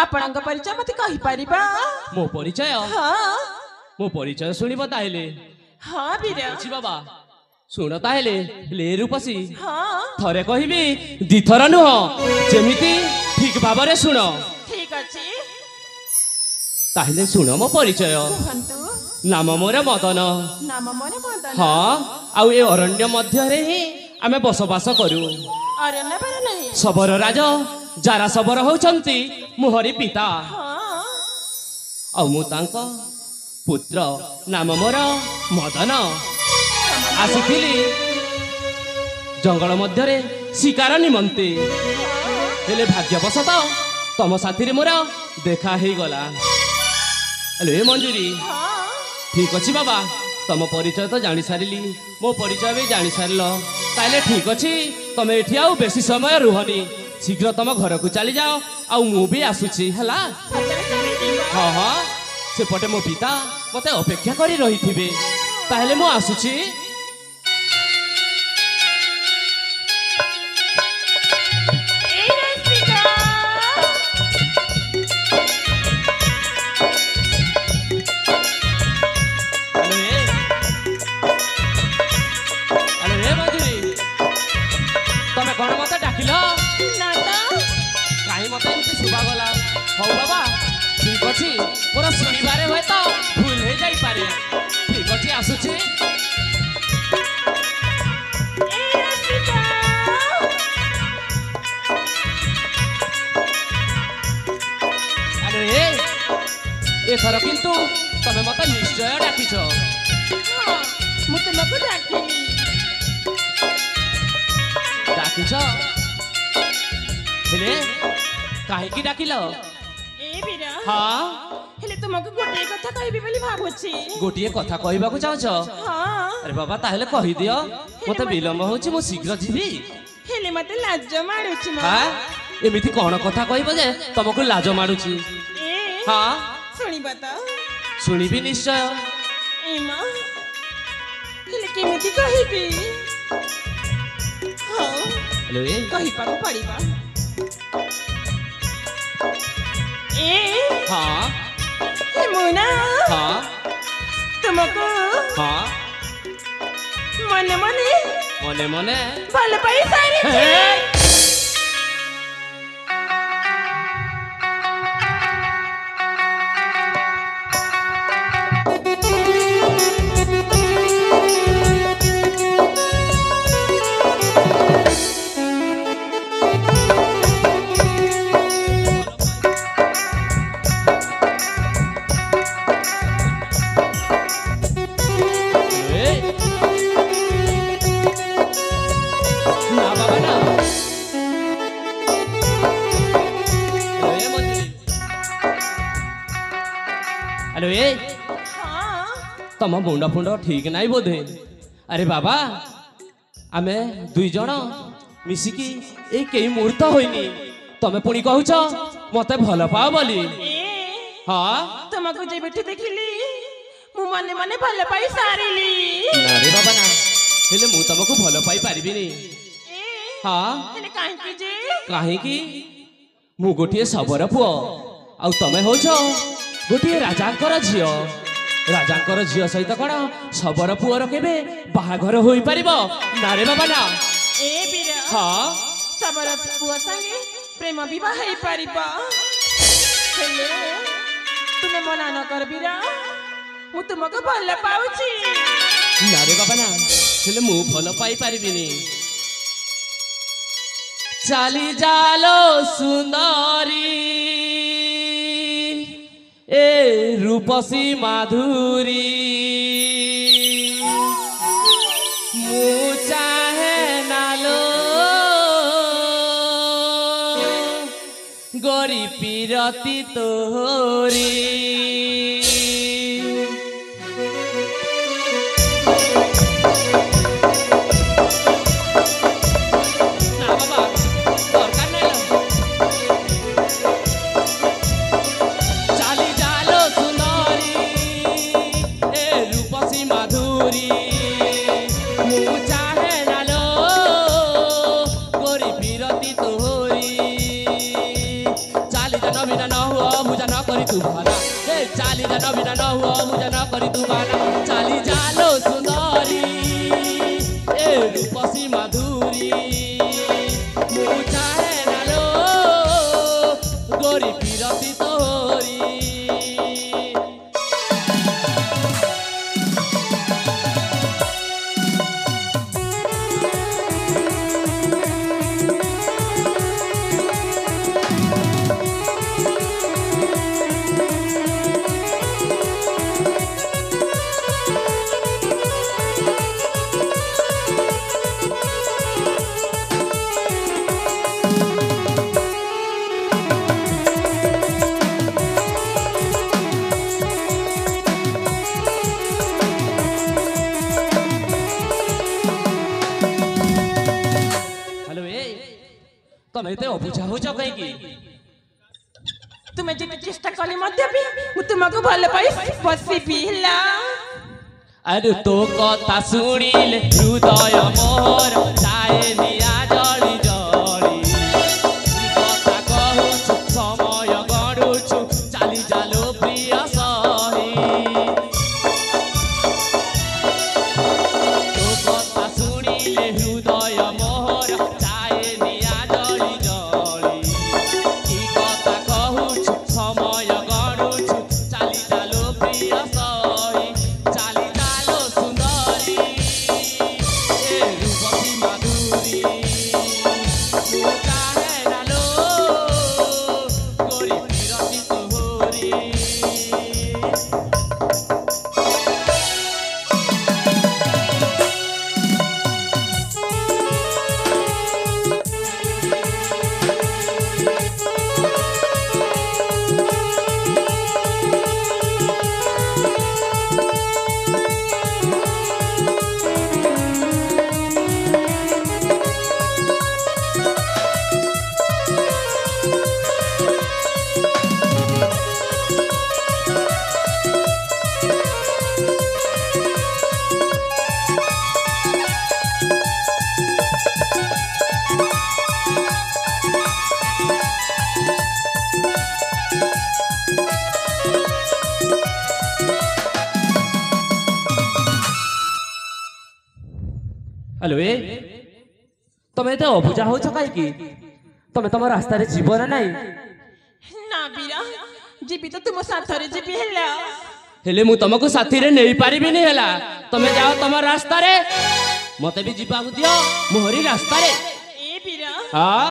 आपणक परिचय मत कहि परिबा मो परिचय हां मो परिचय सुनिबो ताहेले हां बीरा छी बाबा सुन ताहेले ले रूपसी हां थरे कहिबी दिथर नुह जेमिति ठीक भाबरे सुन ठीक अछि ताहेले सुन मो परिचय कहंतु नाम मोर मदन हां आउ ए अरण्य मध्य रे ही आमे बसवास करू अरण्य पर नहीं सबर राज जारा सबर होचंती मोहरी पिता मु तांको पुत्र नाम मोर मदन आसीथिली जंगल मध्य रे शिकार निमंते हेले भाग्यवशत तम साथी रे मोर देखा हे गला हेले मंजूरी ठीक अछि बाबा तम परिचय तो जानी सारिली मो परिचय भी जानी सारलो ताले ठीक अछि तमे एठी आउ बेसी समय रुहनी शीघ्र तम घर को चली जाओ आउ मु भी आसुची हला हाँ हाँ सेपटे मो पिता मते अपेक्षा करी रही थिबे ताहेले मु आसुची हौ बाबा ठीक अछि पूरा सुनिबारे होय तो भूल हे जाई पारे ठीक अछि आसुची अरे एथर किंतु तमे मते निश्चय डाकिछ हां मु तुमको डाकिनी डाकिछ हेले काहे की डाकिलो हाँ हेले तुमको गोटे कथा कहबी बोली भाबुची गोटे कथा कहबा को चाहछ हां अरे बाबा ताहेले कहि दियो मते विलंब होची मो शीघ्र जीवी हेले मते लाज माडुची म हां एमिति कोन कथा कहबो जे तुमको लाज माडुची हां सुनी बता सुनिबी निश्चय एमा हेले केमिति कहबी हां हेलो ए कहि पाबो पड़ीबा हाँ मुना हाँ तुमको हाँ मने मने मने मने भल पाई सारी हेलो ए तम मुंड फुंड ठीक नाई बोधे अरे बाबा आमे दुई जण मिसिकी ए केई मुहूर्त होइनी तमे पुणी कहूछ मते भल पाओ बोली हां तुमको जे बेटी देखिली मु मने मने भल पाई सारिली ना रे बाबा ना ହେଲେ ମୁଁ ତମକୁ ଭଲ ପାଇ ପାରିବିନି। ଏ ହଁ ହେଲେ କାହିଁକି ଯେ? କାହିଁକି ମୁଁ ଗୋଟିଏ ଶବର ପୁଅ ଆଉ ତମେ ହଉଛ ଗୋଟିଏ ରାଜାଙ୍କର ଝିଅ। ରାଜାଙ୍କର ଝିଅ ସହିତ କଣ ଶବର ପୁଅର କେବେ ବାହାଘର ହୋଇପାରିବ? ନା ରେ ବାବା ନା। ଏ ବୀର ହଁ ଶବର ପୁଅ ସାଙ୍ଗେ ପ୍ରେମ ବିବାହ ହେଇପାରିବ। ହେଲେ ତୁମେ ମନା ନ କର ବୀର, ମୁଁ ତୁମକୁ ଭଲ ପାଉଛି। ନା ରେ ବାବା ନା, ହେଲେ ମୁଁ ଭଲ ପାଇପାରିବିନି। ଚାଲି ଜାଲୋ ସୁନ୍ଦରୀ ଏ ରୂପସୀ ମାଧୁରୀ, ମୁଁ ଚାହେଁ ନାଲୋ গরি পিরতি তোরি। না বাবা দরকার নাই। চালি জালো সুন্দরী এ রূপসী মাধুরী, মু চাহে নালো গরি পিরতি তোরি। चाली जाना बिना न हुआ मुझे न करी तू भाना, चाली जाना बिना न हुआ मुझे न करी तू भाना। चाली जालो सुंदरी ए रूपसी माधुरी, मु चाहे नालो गोरी पिरती तोरी। ତମେ ଏତେ ଅବୁଝା ହଉଛ କାହିଁକି? ତୁମେ ଯେତେ ଚେଷ୍ଟା କଲେ ମଧ୍ୟ ବି ମୁଁ ତୁମକୁ ଭଲ ପାଇ ବସିବି ହେଲା। ଆରେ ତୋ କଥା ଶୁଣିଲେ ହୃଦୟ ମୋର ଯାଏ ନିଆଁ ଜଳି ଜଳି। କଥା କହୁଛୁ ସମୟ ଗଡୁଛୁ ଚାଲି ଚାଲୁ ପ୍ରିୟ ସହି। ତୋ କଥା ଶୁଣିଲେ ହୃଦୟ ମୋର ଯାଏ ନିଆଁ ଜଳି ଜଳି। କି କଥା କହୁଛୁ ସମୟ ଗଡୁଛୁ ଚାଲି ଚାଲୁ ପ୍ରିୟ ସହି। ଚାଲି ଚାଲୁ ସୁନ୍ଦରୀ ଏ ରୂପସୀ ମାଧୁରୀ, ମୁଁ ଚାହେଁ ନାଲୋ ଗୋରି ପିରତି ତୋରି। हेलो ए तमे एते अबुझा होछ काईकी? तमे तम रास्ता रे जीव ना नाही? ନା ବୀର ଯିବି ତ ତୁମ ସାଥରେ ଯିବି ହେଲା। हेले मु तुमको साथी रे नहीं पारिबिनी ହେଲା। तमे जाओ तम रास्ता रे, मते भी जीवा दियो मोहरी रास्ता रे। ଏ ବୀର हाँ